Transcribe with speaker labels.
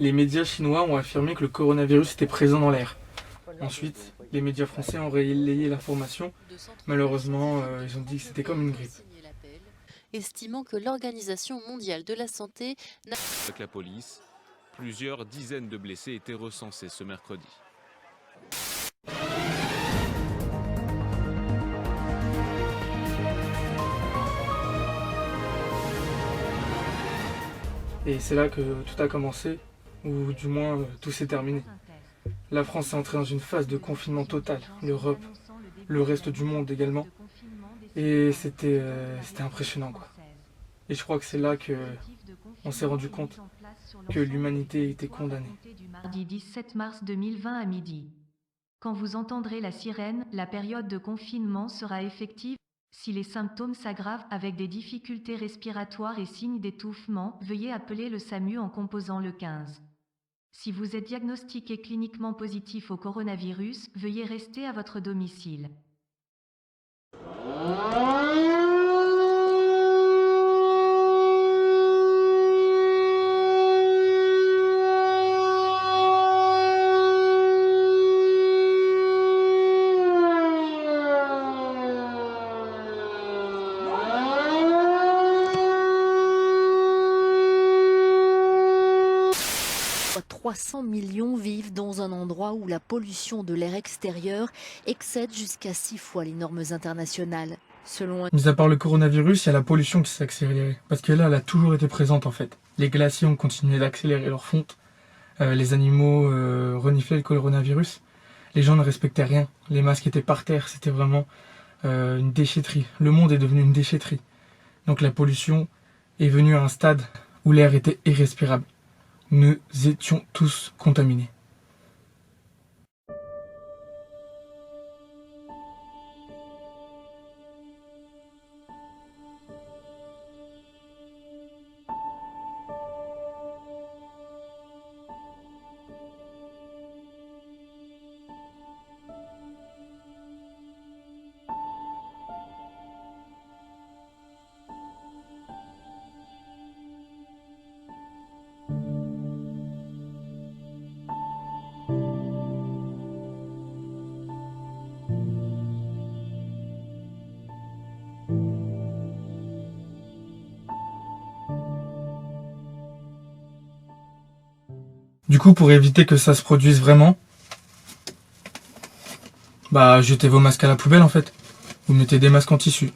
Speaker 1: Les médias chinois ont affirmé que le coronavirus était présent dans l'air. Ensuite, les médias français ont relayé l'information. Malheureusement, ils ont dit que c'était comme une grippe.
Speaker 2: Estimant que l'Organisation mondiale de la santé n'a
Speaker 3: Avec la police, plusieurs dizaines de blessés étaient recensés ce mercredi.
Speaker 1: Et c'est là que tout a commencé, ou du moins tout s'est terminé. La France est entrée dans une phase de confinement total, l'Europe, le reste du monde également. Et c'était impressionnant quoi. Et je crois que c'est là qu'on s'est rendu compte que l'humanité était condamnée.
Speaker 4: Mardi 17 mars 2020 à midi. Quand vous entendrez la sirène, la période de confinement sera effective. Si les symptômes s'aggravent avec des difficultés respiratoires et signes d'étouffement, veuillez appeler le SAMU en composant le 15. Si vous êtes diagnostiqué cliniquement positif au coronavirus, veuillez rester à votre domicile.
Speaker 2: pas 300 millions vivent dans un endroit où la pollution de l'air extérieur excède jusqu'à 6 fois les normes internationales. Selon un...
Speaker 1: Mis à part le coronavirus, il y a la pollution qui s'est accélérée. Parce que là, elle a toujours été présente en fait. Les glaciers ont continué d'accélérer leur fonte. Les animaux reniflaient le coronavirus. Les gens ne respectaient rien. Les masques étaient par terre. C'était vraiment une déchetterie. Le monde est devenu une déchetterie. Donc la pollution est venue à un stade où l'air était irrespirable. Nous étions tous contaminés. Du coup, pour éviter que ça se produise vraiment, jetez vos masques à la poubelle en fait. Vous mettez des masques en tissu.